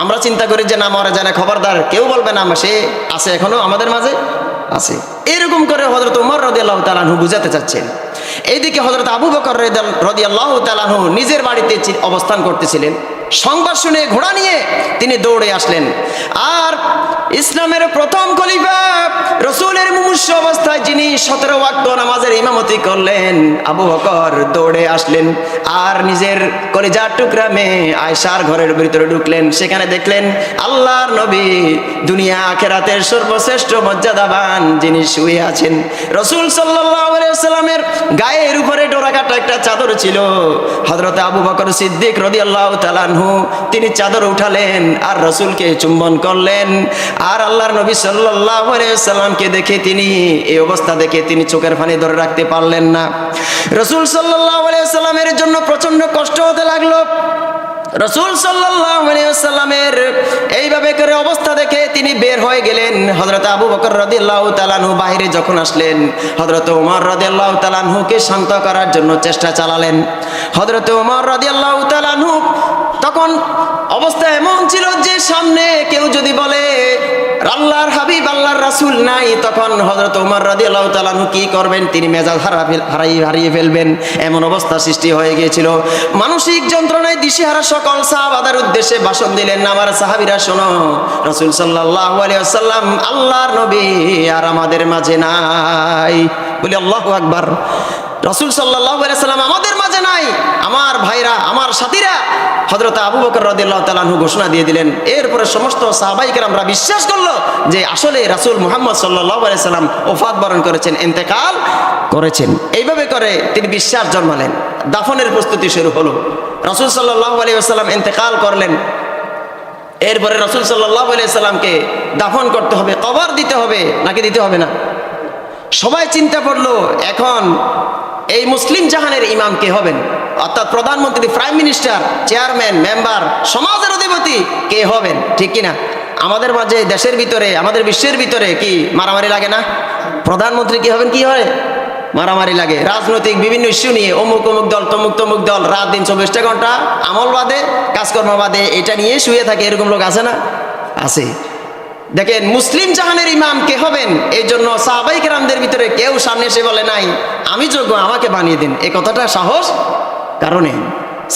আমরা চিন্তা করি যে না, মারা যায় না, খবরদার কেউ বলবে না, সে আছে, এখনো আমাদের মাঝে আছে। এরকম করে হযরত ওমর রাদিয়াল্লাহু তাআলা আনহু বুঝাতে চাচ্ছেন। এইদিকে হযরত আবু বকর রাদিয়াল্লাহু তাআলা আনহু নিজের বাড়িতে অবস্থান করতেছিলেন। সংবাদ শুনে ঘোড়া নিয়ে তিনি দৌড়ে আসলেন। আর ইসলামের প্রথম খলিফা, রাসূলের মুমূর্ষ অবস্থায় যিনি 17 ওয়াক্ত নামাজের ইমামতি করলেন, আবু বকর দৌড়ে আসলেন আর নিজের কলিজার টুকরা মেয়ে আয়েশার ঘরের ভিতরে ঢুকলেন। সেখানে দেখলেন আল্লাহর নবী দুনিয়া আখিরাতের সর্বশ্রেষ্ঠ মর্যাদাবান যিনি শুয়ে আছেন। রাসূল সাল্লাল্লাহু আলাইহি ওয়াসাল্লামের গায়ের উপরে ডোরাকাটা একটা চাদর ছিল। হযরত আবু বকর সিদ্দিক রাদিয়াল্লাহু তাআলা আনহু তিনি চাদর উঠালেন আর রাসূলকে চুম্বন করলেন। আর আল্লাহর নবী সাল্লাল্লাহু আলাইহি ওয়াসাল্লামকে দেখে তিনি এই অবস্থা অবস্থা দেখে তিনি চোখের পানি ধরে রাখতে পারলেন না। রাসূল সাল্লাল্লাহু আলাইহি ওয়াসাল্লামের জন্য প্রচন্ড কষ্ট হতে লাগলো। রাসূল সাল্লাল্লাহু আলাইহি ওয়াসাল্লামের এইভাবে করে অবস্থা দেখে তিনি বের হয়ে গেলেন। হযরত আবু বকর রাদিয়াল্লাহু তাআলা আনহু বাইরে যখন আসলেন, হযরত ওমর রাদিয়াল্লাহু তাআলা আনহুকে শান্ত করার জন্য চেষ্টা চালালেন। হযরত ওমর রাদিয়াল্লাহু তাআলা আনহু তখন অবস্থা এমন ছিল যে সামনে কেউ যদি বলে আল্লাহর হাবিব আল্লাহর রাসূল নাই, তখন হযরত ওমর রাদিয়াল্লাহু তাআলা আনহু কি করবেন? তিনি মেজাজ হারিয়ে ফেলবেন, এমন অবস্থা সৃষ্টি হয়ে গিয়েছিল। মানসিক যন্ত্রণায় দিশেহারা সকল সাহাবাদের উদ্দেশ্যে ভাষণ দিলেন, আমার সাহাবীরা শোনো, রাসূল সাল্লাল্লাহু আলাইহি ওয়াসাল্লাম আল্লাহর নবী আর আমাদের মাঝে নাই। বলি আল্লাহু আকবার। রাসূল সাল্লাল্লাহু আলাইহি ওয়াসাল্লাম আমাদের মাঝে নাই। আমার ভাইরা, আমার সাথীরা, হযরত আবু বকর রাদিয়াল্লাহু তাআলা আনহু ঘোষণা দিয়ে দিলেন। এরপরে সমস্ত সাহাবায়ে কেরামরা বিশ্বাস করলো যে আসলে রাসূল মুহাম্মদ সাল্লাল্লাহু আলাইহি ওয়াসাল্লাম ওফাত বরণ করেছেন, ইন্তেকাল করেছেন। এইভাবে করে তিনি বিশ্বাস জন্মালেন। দাফনের প্রস্তুতি শুরু হলো। রাসূল সাল্লাল্লাহু আলাইহি ওয়াসাল্লাম ইন্তেকাল করলেন। এরপরে রাসূল সাল্লাল্লাহু আলাইহি ওয়াসাল্লামকে দাফন করতে হবে, কবর দিতে হবে নাকি দিতে হবে না? সবাই চিন্তা করলো এখন এই মুসলিম জাহানের ইমাম কে হবেন? অর্থাৎ প্রধানমন্ত্রী, প্রাইম মিনিস্টার, চেয়ারম্যান, মেম্বার, সমাজের অধিপতি কে হবেন? ঠিক কিনা? আমাদের মাঝে, দেশের ভিতরে, আমাদের বিশ্বের ভিতরে কি মারামারি লাগে না? প্রধানমন্ত্রী কি হবেন? কি হয়? মারামারি লাগে। রাজনৈতিক বিভিন্ন ইস্যু নিয়ে অমুক অমুক দল, তমুক দল, রাত দিন 24টা ঘন্টা আমল বাদে, কাজকর্ম বাদে এটা নিয়ে শুয়ে থাকে। এরকম লোক আছে না? আছে। দেখেন মুসলিম জাহানের ইমাম কে হবেন, এই জন্য সাহাবায়ে কেরামদের ভিতরে কেউ সামনে এসে বলে নাই আমি যোগ্য, আমাকে বানিয়ে দিন। এই কথাটা সাহস কারণে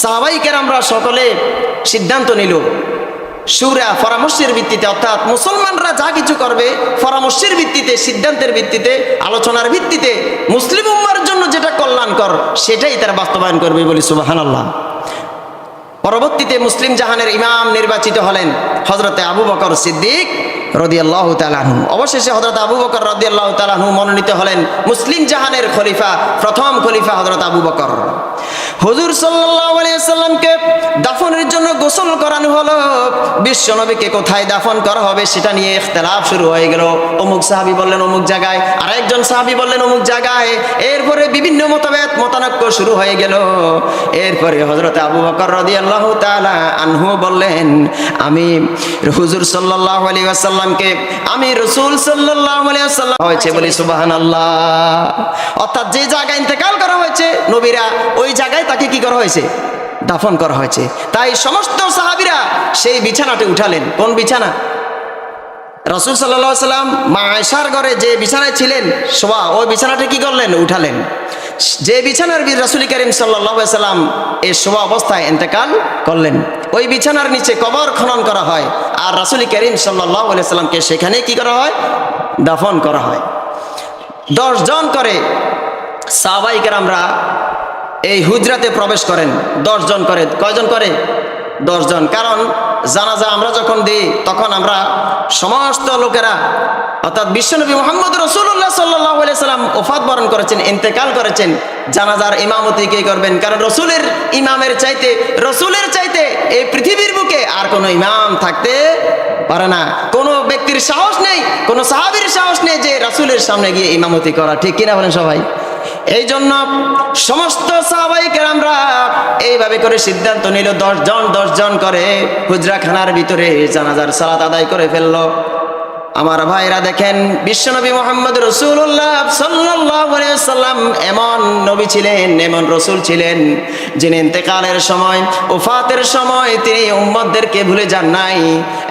সাহাবায়ে কেরামরা সকলে সিদ্ধান্ত নিল শুরা, পরামর্শের ভিত্তিতে, অর্থাৎ মুসলমানরা যা কিছু করবে পরামর্শের ভিত্তিতে, সিদ্ধান্তের ভিত্তিতে, আলোচনার ভিত্তিতে মুসলিম উম্মার জন্য যেটা কল্যাণকর সেটাই তারা বাস্তবায়ন করবে। বলি সুবহানাল্লাহ। পরবর্তীতে মুসলিম জাহানের ইমাম নির্বাচিত হলেন হযরতে আবু বকর সিদ্দিক রাদিয়াল্লাহু তাআলা আনহু। অবশেষে হযরত আবু বকর রাদিয়াল্লাহু তাআলা আনহু মনোনীত হলেন মুসলিম জাহানের খলিফা, প্রথম খলিফা হযরত আবু বকর। হুজুর সাল্লাল্লাহু আলাইহি ওয়াসাল্লামকে দাফনের জন্য গোসল করানো হলো। বিশ্বনবীকে কোথায় দাফন করা হবে সেটা নিয়ে ইখতিলাফ শুরু হয়ে গেল। অমুক সাহাবী বললেন অমুক জায়গায়, আরেকজন সাহাবী বললেন অমুক জায়গায়। এরপরে বিভিন্ন মতানৈক্য শুরু হয়ে গেল। এরপরে হযরত আবু বকর রাদিয়াল্লাহু তাআলা আনহু বললেন, আমি হুজুর সাল্লাল্লাহু আলাইহি ওয়াসাল্লামকে, আমি রাসূল সাল্লাল্লাহু আলাইহি ওয়াসাল্লাম হয়েছে। বলি সুবহানাল্লাহ। অর্থাৎ যে জায়গায় ইন্তেকাল করা হয়েছে নবীরা, ওই জায়গায় তাকে কি করা হয়েছে? দাফন করা হয়েছে। তাই সমস্ত সাহাবীরা সেই বিছানাটি উঠালেন। কোন বিছানা? রাসূল সাল্লাল্লাহু আলাইহি ওয়াসাল্লাম মা আয়েশার ঘরে যে বিছানায় ছিলেন শোয়া, ওই বিছানাটি কি করলেন? উঠালেন। যে বিছানার রাসূল করিম সাল্লাল্লাহু আলাইহি ওয়াসাল্লাম এই শোয়া অবস্থায় ইন্তেকাল করলেন, ওই বিছানার নিচে কবর খনন করা হয়। আর রাসূল করিম সাল্লাল্লাহু আলাইহি ওয়াসাল্লামকে সেখানে কি করা হয়? দাফন করা হয়। 10 জন করে সাহাবায়ে কেরামরা এই হুজরাতে প্রবেশ করেন। 10 জন করে। কয়জন করে? 10 জন। কারণ জানাজা আমরা যখন দিই তখন আমরা সমস্ত লোকেরা, অর্থাৎ বিশ্বনবী মুহাম্মদ রাসূলুল্লাহ সাল্লাল্লাহু আলাইহি ওয়াসাল্লাম ওফাত বরণ করেছেন, ইন্তেকাল করেছেন, জানাজার ইমামতি কে করবেন? কারণ রসুলের ইমামের চাইতে, রসুলের চাইতে এই পৃথিবীর বুকে আর কোনো ইমাম থাকতে পারে না। কোনো ব্যক্তির সাহস নেই, কোনো সাহাবীর সাহস নেই যে রাসূলের সামনে গিয়ে ইমামতি করা। ঠিক কিনা বলেন সবাই? এই জন্য সমস্ত সাহাবায়ে কেরামরা এইভাবে করে সিদ্ধান্ত নিল, 10 জন করে হুজরাখানার ভিতরে জানাজার সালাত আদায় করে ফেললো। আমার ভাইরা দেখেন, বিশ্বনবী মুহাম্মদ রাসূলুল্লাহ সাল্লাল্লাহু আলাইহি ওয়াসাল্লাম এমন নবী ছিলেন, এমন রাসূল ছিলেন, যিনি ইন্তেকালের সময়, ওফাতের সময় তিনি উম্মতদেরকে ভুলে যান নাই।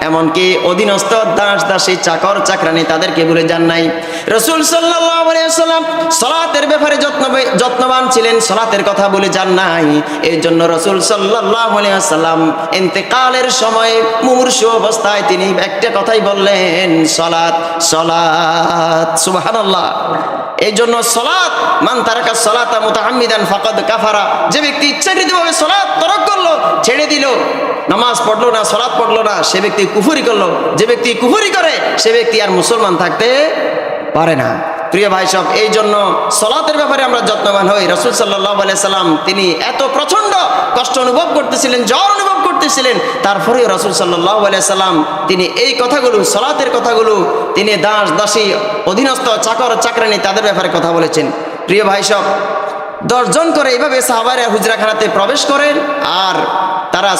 এমনকি অধীনস্থ দাস দাসী, চাকর চাকরানী তাদেরকে ভুলে যান নাই। রাসূল সাল্লাল্লাহু আলাইহি ওয়াসাল্লাম সালাতের ব্যাপারে যত্নবান ছিলেন, সালাতের কথা ভুলে যান নাই। এই জন্য রাসূল সাল্লাল্লাহু আলাইহি ওয়াসাল্লাম ইন্তেকালের সময় মুমূর্ষু অবস্থায় তিনি একটা কথাই বললেন, সালাত সালাত। সুবহানাল্লাহ। এই জন্য সালাত, মান তারাকা সালাতা মুতাআম্মিদান ফাকাদ কাফারা। যে ব্যক্তি ইচ্ছাকৃতভাবে সালাত তরক করলো, ছেড়ে দিল, নামাজ পড়লো না, সালাত পড়লো না, সে ব্যক্তি কুফরি করলো। যে ব্যক্তি কুফরি করে সে ব্যক্তি আর মুসলমান থাকতে পারে না। প্রিয় ভাই সব, এই জন্য সলাতের ব্যাপারে আমরা যত্নবান হই। রাসূল সাল্লাল্লাহু আলাইহি সাল্লাম তিনি এত প্রচণ্ড কষ্ট অনুভব করতেছিলেন, জ্বর অনুভব করতেছিলেন, তারপরেও রাসূল সাল্লাল্লাহু আলাইহি সাল্লাম তিনি এই কথাগুলো, সলাতের কথাগুলো তিনি দাস দাসী, অধীনস্থ, চাকর চাকরানী তাদের ব্যাপারে কথা বলেছেন। প্রিয় ভাই সব, 10 জন করে এইভাবে সাহাবারা হুজরাখানাতে প্রবেশ করেন আর তারা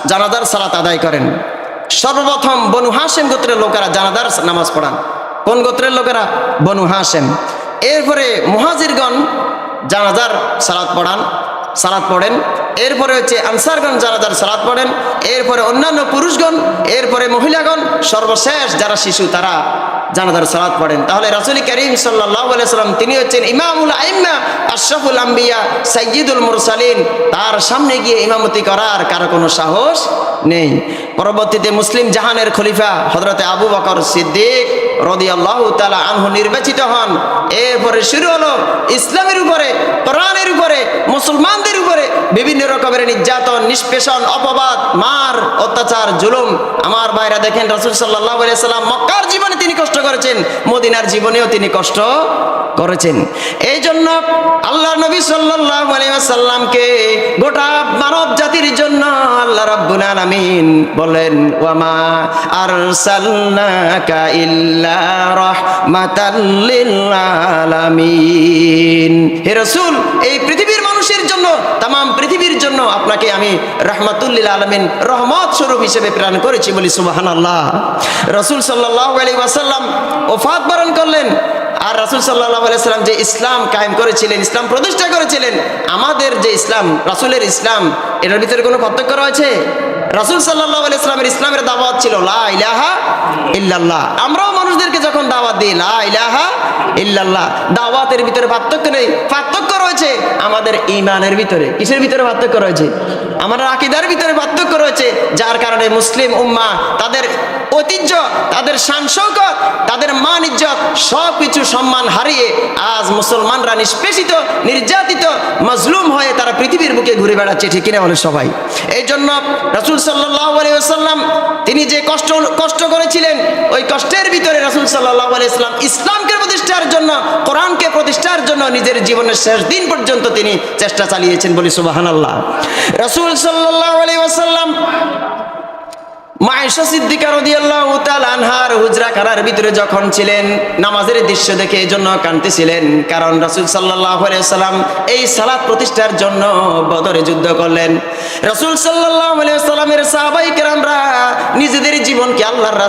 জানাজার সালাত আদায় করেন। সর্বপ্রথম বনু হাশেম গোত্রের লোকেরা জানাজার নামাজ পড়ান। কোন গোত্রের লোকেরা? বনু হাশেম। এরপরে মুহাজিরগণ জানাজার সালাত পড়েন। এরপরে হচ্ছে আনসারগণ জানাজার সালাত পড়েন। এরপরে অন্যান্য পুরুষগণ, এরপরে মহিলাগণ, সর্বশেষ যারা শিশু তারা জানাজার সালাত পড়েন। তাহলে রাসূল করিম সাল্লাল্লাহু আলাইহি সাল্লাম তিনি হচ্ছেন ইমামুল আইম্মা, আশরাফুল আম্বিয়া, সাইয়্যিদুল মুরসালিন। তার সামনে গিয়ে ইমামতি করার কারো কোনো সাহস নেই। পরবর্তীতে মুসলিম জাহানের খলিফা হযরতে আবু বকর সিদ্দিক রাদিয়াল্লাহু তাআলা আনহু নির্বাচিত হন। এরপরে শুরু হলো ইসলামের উপরে, কোরআনের উপরে, মুসলমানদের উপরে বিভিন্ন রকমের নির্যাতন, নিষ্পেষণ, অপবাদ, মার, অত্যাচার, জুলুম। আমার ভাইরা দেখেন, রাসূল সাল্লাল্লাহু আলাইহি সাল্লাম মক্কার জীবনে তিনি কষ্ট করেছেন, মদিনার জীবনেও তিনি কষ্ট করেছেন। এই জন্য আল্লাহ নবী সাল্লাল্লাহু আলাইহি ওয়াসাল্লামকে গোটা মানব জাতির জন্য আল্লাহ রাব্বুল আলামিন বলেন, ওয়ামা আরসালনাকা ইল্লা রাহমাতাল লিল আলামিন। হে রাসূল, এই পৃথিবীর মানুষের জন্য, তামাম পৃথিবীর জন্য আপনাকে আমি রাহমাতুল লিল আলামিন, রহমত স্বরূপ হিসেবে প্রেরণ করেছি, বলি সুবহানাল্লাহ। রাসূল সাল্লাল্লাহু আলাইহি ওয়াসাল্লাম ওফাত বরণ করলেন। আর রাসূল সাল্লাল্লাহু আলাইহি ওয়াসাল্লাম যে ইসলাম কায়েম করেছিলেন, ইসলাম প্রতিষ্ঠা করেছিলেন, আমাদের যে ইসলাম, রাসূলের ইসলাম, এটার ভিতরে কোনো পার্থক্য রয়েছে? রাসূল সাল্লাল্লাহু আলাইহি ওয়াসাল্লামের ইসলামের দাওয়াত ছিল লা ইলাহা ইল্লাল্লাহ। আমরাও মানুষদেরকে যখন দাওয়াত দিই লা ইলাহা ইল্লাল্লাহ, দাওয়াতের ভিতরে পার্থক্য নেই। পার্থক্য রয়েছে আমাদের ঈমানের ভিতরে। কিসের ভিতরে পার্থক্য রয়েছে? আমাদের আকীদার ভিতরে পার্থক্য রয়েছে, যার কারণে মুসলিম উম্মাহ তাদের ঐতিহ্য, তাদের শান শৌকত, তাদের মান ইজ্জত সব কিছু সম্মান হারিয়ে আজ মুসলমানরা নিষ্পেষিত, নির্যাতিত, মাজলুম হয়ে তারা পৃথিবীর বুকে ঘুরে বেড়াচ্ছে, ঠিক কিনা বলে সবাই? এই জন্য রাসূল সাল্লাল্লাহু আলাইহি ওয়াসাল্লাম তিনি যে কষ্ট করেছিলেন, ওই কষ্টের ভিতরে রাসূল সাল্লাল্লাহু আলাইহি ওয়াসাল্লাম ইসলামকে প্রতিষ্ঠার জন্য, কোরআনকে প্রতিষ্ঠার জন্য নিজের জীবনের শেষ দিন পর্যন্ত তিনি চেষ্টা চালিয়েছেন, বলি সুবহানাল্লাহ। রাসূল সাল্লাল্লাহু আলাইহি ওয়াসাল্লাম মা আয়েশা সিদ্দিকা রাদিয়াল্লাহু তাআলা আনহার হুজরাখানার ভিতরে যখন ছিলেন, নামাজের দৃশ্য দেখে এজন্য কাঁদতেছিলেন, কারণ রাসূল সাল্লাল্লাহু আলাইহি ওয়াসাল্লাম এই সালাত প্রতিষ্ঠার জন্য বদরে যুদ্ধ করলেন। রাসূল সাল্লাল্লাহু আলাইহি ওয়াসাল্লামের সাহাবায়ে কেরামরা নিজেদের জীবনকে আল্লাহর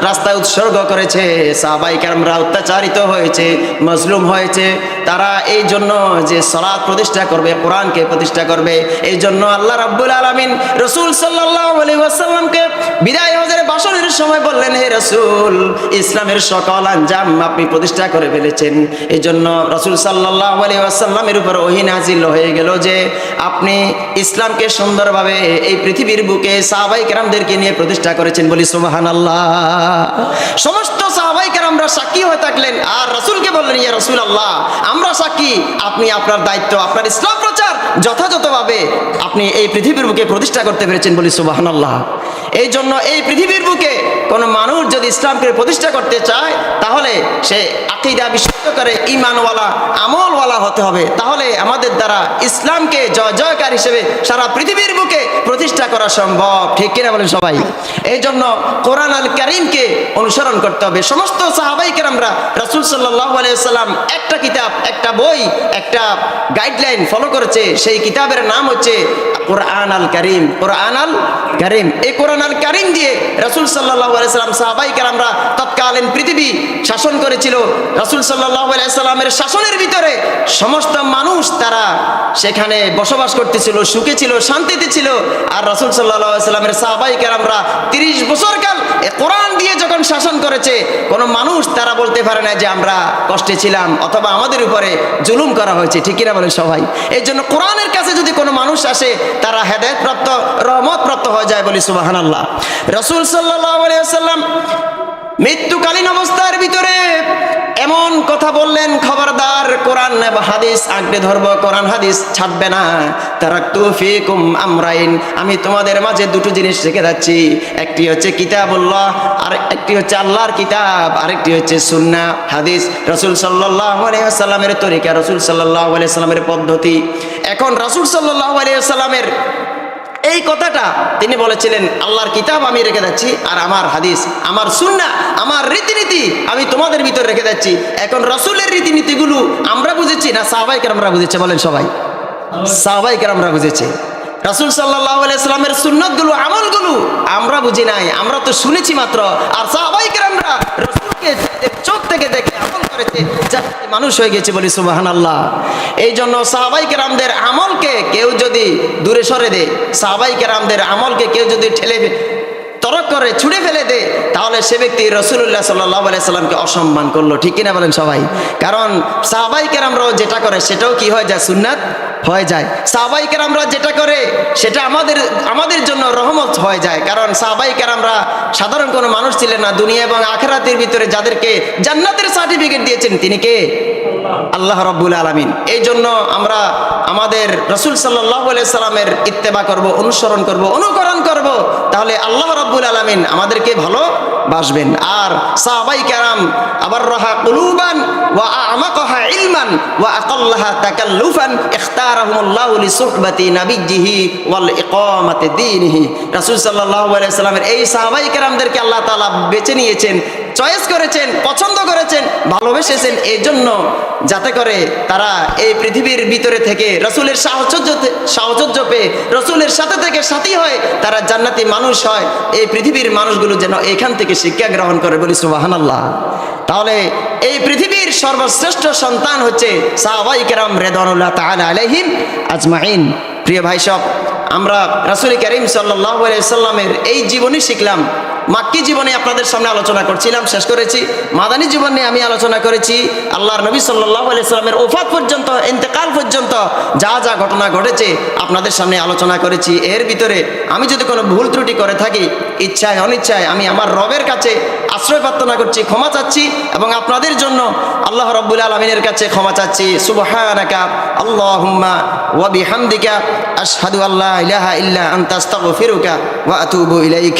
রাস্তায় উৎসর্গ করেছে। সাহাবায়ে কেরামরা অত্যাচারিত হয়েছে, মাজলুম হয়েছে। তারা এই জন্য যে সালাত প্রতিষ্ঠা করবে, কোরআনকে প্রতিষ্ঠা করবে, এই জন্য আল্লাহ রাব্বুল আলামিন রাসূল সাল্লাল্লাহু আলাইহি ওয়াসাল্লামকে বিদায় হজের ভাষণের সময় বললেন, হে রাসূল, ইসলামের সকল আঞ্জাম আপনি প্রতিষ্ঠা করে ফেলেছেন। এই জন্য রাসূল সাল্লাল্লাহু আলাইহি ওয়াসাল্লামের উপর ওহী নাযিল হয়ে গেল যে আপনি ইসলামকে সুন্দরভাবে এই পৃথিবীর বুকে সাহাবায়ে কেরামদেরকে নিয়ে প্রতিষ্ঠা করেছেন, বলি সুবহানাল্লাহ। সমস্ত সাহাবায়ে কেরামরা সাক্ষী হয়ে থাকলেন আর রাসূলকে বললেন, ইয়া রাসূলুল্লাহ, আমরা সাক্ষী, আপনি আপনার দায়িত্ব, আপনার ইসলাম প্রচার যথাযথভাবে আপনি এই পৃথিবীর বুকে প্রতিষ্ঠা করতে পেরেছেন, বলি সুবহানাল্লাহ। এই জন্য এই পৃথিবীর বুকে কোনো মানুষ যদি ইসলামকে প্রতিষ্ঠা করতে চায়, তাহলে সে আকীদা বিশুদ্ধ করে ঈমানওয়ালা, আমলওয়ালা হতে হবে। তাহলে আমাদের দ্বারা ইসলামকে জয়কার হিসেবে সারা পৃথিবীর বুকে প্রতিষ্ঠা করা সম্ভব, ঠিক কিনা বলেন সবাই? এই জন্য কোরআন আল কারীমকে অনুসরণ করতে হবে। সমস্ত সাহাবায়ে কেরামরা রাসূল সাল্লাল্লাহু আলাইহি ওয়াসাল্লাম একটা কিতাব, একটা বই, একটা গাইডলাইন ফলো করেছে। সেই কিতাবের নাম হচ্ছে কোরআন আল কারীম। কোরআন আল কারীম, এই কোরআন আল কারীম দিয়ে রাসূল সাল্লাল্লাহু আলাইহি ওয়াসাল্লাম, সাহাবায়ে কেরামরা তৎকালীন পৃথিবী শাসন করেছিল। রাসূল সাল্লাল্লাহু আলাইহি ওয়াসাল্লামের শাসনের ভিতরে সমস্ত মানুষ তারা সেখানে বসবাস করতেছিল, সুখে ছিল, শান্তিতে ছিল। আর রাসূল সাল্লাল্লাহু আলাইহি ওয়াসাল্লামের সাহাবায়ে কেরামরা 30 বছর কাল এই কোরআন দিয়ে যখন শাসন করেছে, কোনো মানুষ তারা বলতে পারে না যে আমরা কষ্টে ছিলাম অথবা আমাদের উপরে জুলুম করা হয়েছে, ঠিক কিনা বলেন সবাই? এই জন্য কোরআনের কাছে যদি কোনো মানুষ আসে, তারা হেদায়েত প্রাপ্ত, রহমত প্রাপ্ত হয়ে যায়, বলি সুবহানাল্লাহ। রাসূল সাল্লাল্লাহু আলাইহি ওয়াসাল্লাম মৃত্যুকালীন অবস্থার ভিতরে এমন কথা বললেন, খবরদার কোরআন এবং হাদিস আঁকড়ে ধরবো, কোরআন হাদিস ছাড়বে না। তারাকতু ফিকুম আমরাইন, আমি তোমাদের মাঝে দুটো জিনিস রেখে যাচ্ছি, একটি হচ্ছে কিতাবুল্লাহ, আর একটি হচ্ছে আল্লাহর কিতাব, আরেকটি হচ্ছে সুন্নাহ হাদিস, রাসূল সাল্লাল্লাহু আলাইহি ওয়াসাল্লামের তরিকা, রাসূল সাল্লাল্লাহু আলাইহি ওয়াসাল্লামের পদ্ধতি। এখন রাসূল সাল্লাল্লাহু আলাইহি ওয়াসাল্লামের এই কথাটা তিনি বলেছিলেন, আল্লাহর কিতাব আমি রেখে যাচ্ছি, আর আমার হাদিস, আমার সুন্নাহ, আমার রীতিনীতি আমি তোমাদের ভিতর রেখে যাচ্ছি। এখন রাসূলের রীতিনীতিগুলো আমরা বুঝেছি না সাহাবায়ে কেরামরা বুঝেছে? বলেন সবাই। সাহাবায়ে কেরামরা বুঝেছে। রাসূল সাল্লাল্লাহু আলাইহি সাল্লামের সুন্নাতগুলো, আমলগুলো আমরা বুঝি নাই, আমরা তো শুনেছি মাত্র। আর সাহাবায়ে কেরামরা রাসূলকে চোখ থেকে দেখে আমল করেছে, জান্নাতি মানুষ হয়ে গেছে, বলি সুবহানাল্লাহ। এই জন্য সাহাবায়ে কেরামদের আমলকে কেউ যদি দূরে সরে দেয়, সাহাবায়ে কেরামদের আমলকে কেউ যদি ঠেলে তরক করে ছুঁড়ে ফেলে দে, তাহলে সে ব্যক্তি রাসূলুল্লাহ সাল্লাল্লাহু আলাইহি সাল্লামকে অসম্মান করলো, ঠিক কিনা বলেন সবাই? কারণ সাহাবায়ে কেরামরাও যেটা করে সেটাও কি হয়ে যায়? সুন্নাত হয়ে যায়। সাহাবায়ে কেরামরা যেটা করে সেটা আমাদের জন্য রহমত হয়ে যায়। কারণ সাহাবায়ে কেরামরা সাধারণ কোনো মানুষ ছিলেন না, দুনিয়া এবং আখিরাতের ভিতরে যাদেরকে জান্নাতের সার্টিফিকেট দিয়েছেন তিনি কে? আল্লাহ রাব্বুল আলামিন। এই জন্য আমরা আমাদের রাসূল সাল্লাল্লাহু আলাইহি সাল্লামের ইত্তেবা করব, অনুসরণ করব, অনুকরণ করব, তাহলে আল্লাহ রাব্বুল আলামিন আমাদেরকে ভালোবাসবেন। আর সাহাবায়ে কেরাম আবাররাহা কুলুবান ওয়া আমাকাহা ইলমান ওয়া আকাল্লাহা তাকাল্লুফান ইখতারাহুমুল্লাহু লিসুহবাতি নাবিয়্যিহি ওয়াল ইকামাতি দীনিহি। রাসূল সাল্লাল্লাহু আলাইহি সাল্লামের এই সাহাবায়ে কেরামদেরকে আল্লাহ তাআলা বেছে নিয়েছেন, চয়েস করেছেন, পছন্দ করেছেন, ভালোবেসেছেন, এই জন্য যাতে করে তারা এই পৃথিবীর ভিতরে থেকে রাসূলের সাহচর্য পেয়ে রাসূলের সাথে থেকে সাথী হয়, তারা জান্নাতি মানুষ হয়। এই পৃথিবীর মানুষগুলো যেন এখান থেকে শিক্ষা গ্রহণ করে, বলি সুবহানাল্লাহ। তাহলে এই পৃথিবীর সর্বশ্রেষ্ঠ সন্তান হচ্ছে সাহাবায়ে কেরাম রিদওয়ানুল্লাহ তাআলা আলাইহিম আজমাইন। প্রিয় ভাই সব, আমরা রাসূল করিম সাল্লাল্লাহু আলাইহি সাল্লামের এই জীবনী শিখলাম। মাক্কি জীবনে আপনাদের সামনে আলোচনা করছিলাম, শেষ করেছি। মাদানী জীবনে আমি আলোচনা করেছি আল্লাহর নবী সাল্লাল্লাহু আলাইহি সাল্লামের ওফাত পর্যন্ত, ইন্তেকাল পর্যন্ত যা যা ঘটনা ঘটেছে আপনাদের সামনে আলোচনা করেছি। এর ভিতরে আমি যদি কোনো ভুল ত্রুটি করে থাকি, ইচ্ছায় অনিচ্ছায়, আমি আমার রবের কাছে আশ্রয় প্রার্থনা করছি, ক্ষমা চাচ্ছি, এবং আপনাদের জন্য আল্লাহ রাব্বুল আলামিনের কাছে ক্ষমা চাচ্ছি। সুবহানাকা আল্লাহুম্মা ওয়া বিহামদিকা আশহাদু আল্লা ইলাহা ইল্লা আনতা আস্তাগফিরুকা ওয়া আতুবু ইলাইক।